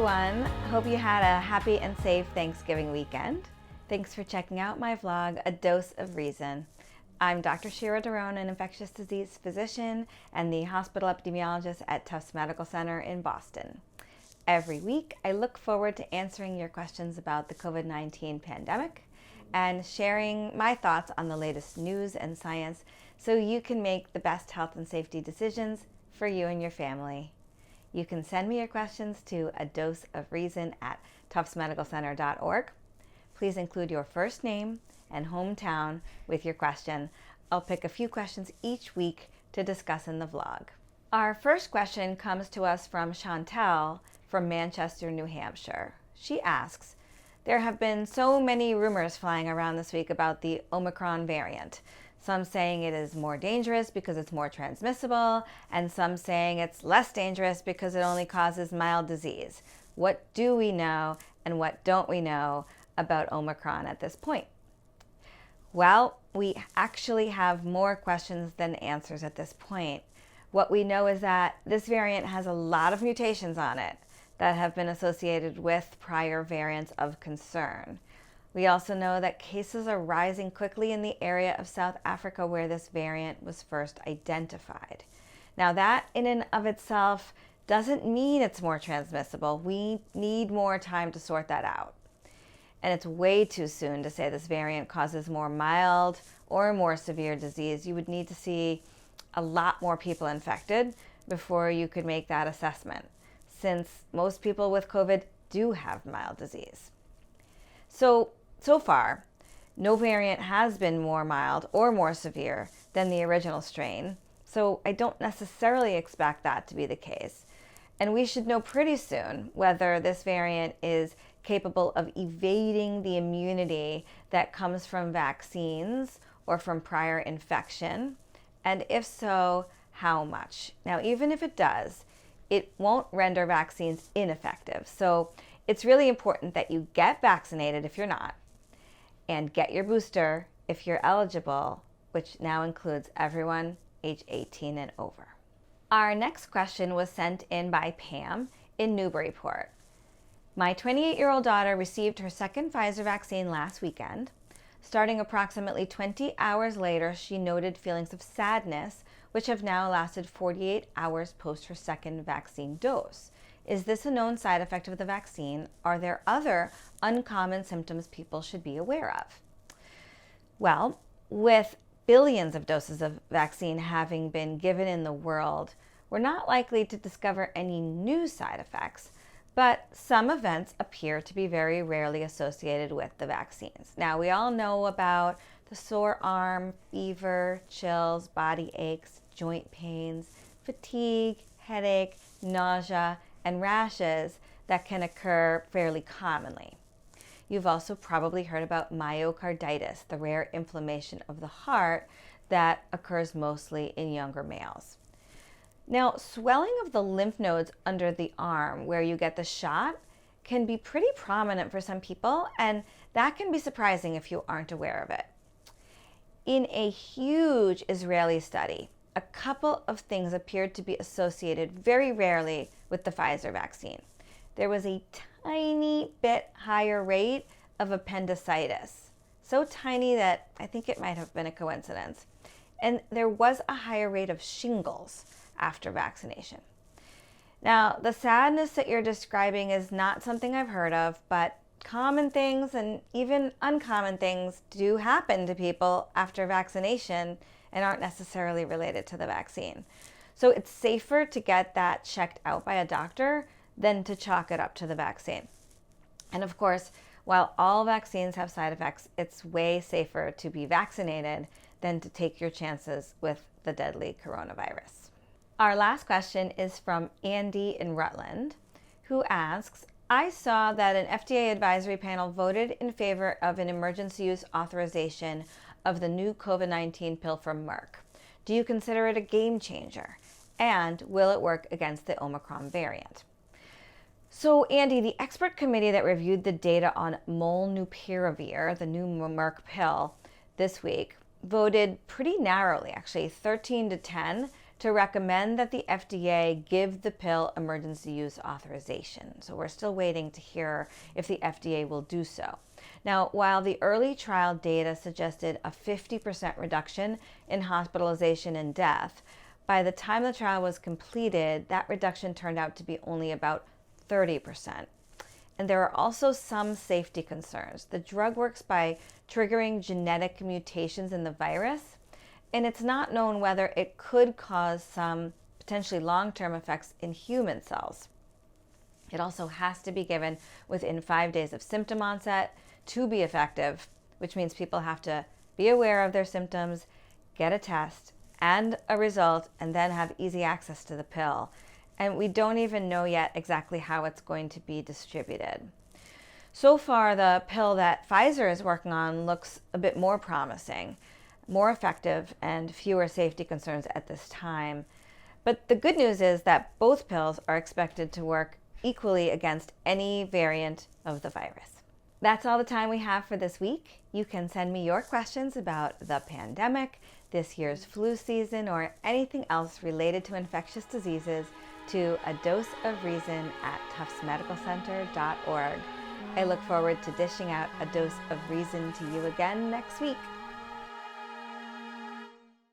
everyone. Hope you had a happy and safe Thanksgiving weekend. Thanks for checking out my vlog, A Dose of Reason. I'm Dr. Shira Doron, an infectious disease physician and the hospital epidemiologist at Tufts Medical Center in Boston. Every week, I look forward to answering your questions about the COVID-19 pandemic and sharing my thoughts on the latest news and science so you can make the best health and safety decisions for you and your family. You can send me your questions to adoseofreason@tuftsmedicalcenter.org. Please include your first name and hometown with your question. I'll pick a few questions each week to discuss in the vlog. Our first question comes to us from Chantel from Manchester, New Hampshire. She asks, there have been so many rumors flying around this week about the Omicron variant. Some saying it is more dangerous because it's more transmissible, and some saying it's less dangerous because it only causes mild disease. What do we know and what don't we know about Omicron at this point? Well, we actually have more questions than answers at this point. What we know is that this variant has a lot of mutations on it that have been associated with prior variants of concern. We also know that cases are rising quickly in the area of South Africa where this variant was first identified. Now that in and of itself doesn't mean it's more transmissible. We need more time to sort that out. And it's way too soon to say this variant causes more mild or more severe disease. You would need to see a lot more people infected before you could make that assessment, since most people with COVID do have mild disease. So far, no variant has been more mild or more severe than the original strain, so I don't necessarily expect that to be the case. And we should know pretty soon whether this variant is capable of evading the immunity that comes from vaccines or from prior infection, and if so, how much. Now, even if it does, it won't render vaccines ineffective. So it's really important that you get vaccinated if you're not, and get your booster if you're eligible, which now includes everyone age 18 and over. Our next question was sent in by Pam in Newburyport. My 28-year-old daughter received her second Pfizer vaccine last weekend. Starting approximately 20 hours later, she noted feelings of sadness, which have now lasted 48 hours post her second vaccine dose. Is this a known side effect of the vaccine? Are there other uncommon symptoms people should be aware of? Well, with billions of doses of vaccine having been given in the world, we're not likely to discover any new side effects, but some events appear to be very rarely associated with the vaccines. Now, we all know about the sore arm, fever, chills, body aches, joint pains, fatigue, headache, nausea, and rashes that can occur fairly commonly. You've also probably heard about myocarditis, the rare inflammation of the heart that occurs mostly in younger males. Now, swelling of the lymph nodes under the arm where you get the shot can be pretty prominent for some people, and that can be surprising if you aren't aware of it. In a huge Israeli study, a couple of things appeared to be associated very rarely with the Pfizer vaccine. There was a tiny bit higher rate of appendicitis, so tiny that I think it might have been a coincidence. And there was a higher rate of shingles after vaccination. Now, the sadness that you're describing is not something I've heard of, but common things and even uncommon things do happen to people after vaccination and aren't necessarily related to the vaccine. So it's safer to get that checked out by a doctor than to chalk it up to the vaccine. And of course, while all vaccines have side effects, it's way safer to be vaccinated than to take your chances with the deadly coronavirus. Our last question is from Andy in Rutland, who asks, I saw that an FDA advisory panel voted in favor of an emergency use authorization of the new COVID-19 pill from Merck. Do you consider it a game changer? And will it work against the Omicron variant? So Andy, the expert committee that reviewed the data on molnupiravir, the new Merck pill, this week, voted pretty narrowly, actually 13-10, to recommend that the FDA give the pill emergency use authorization. So we're still waiting to hear if the FDA will do so. Now, while the early trial data suggested a 50% reduction in hospitalization and death, by the time the trial was completed, that reduction turned out to be only about 30%. And there are also some safety concerns. The drug works by triggering genetic mutations in the virus, and it's not known whether it could cause some potentially long-term effects in human cells. It also has to be given within 5 days of symptom onset to be effective, which means people have to be aware of their symptoms, get a test and a result, and then have easy access to the pill. And we don't even know yet exactly how it's going to be distributed. So far, the pill that Pfizer is working on looks a bit more promising, more effective, and fewer safety concerns at this time. But the good news is that both pills are expected to work equally against any variant of the virus. That's all the time we have for this week. You can send me your questions about the pandemic, this year's flu season, or anything else related to infectious diseases to adoseofreason@tuftsmedicalcenter.org. I look forward to dishing out a dose of reason to you again next week.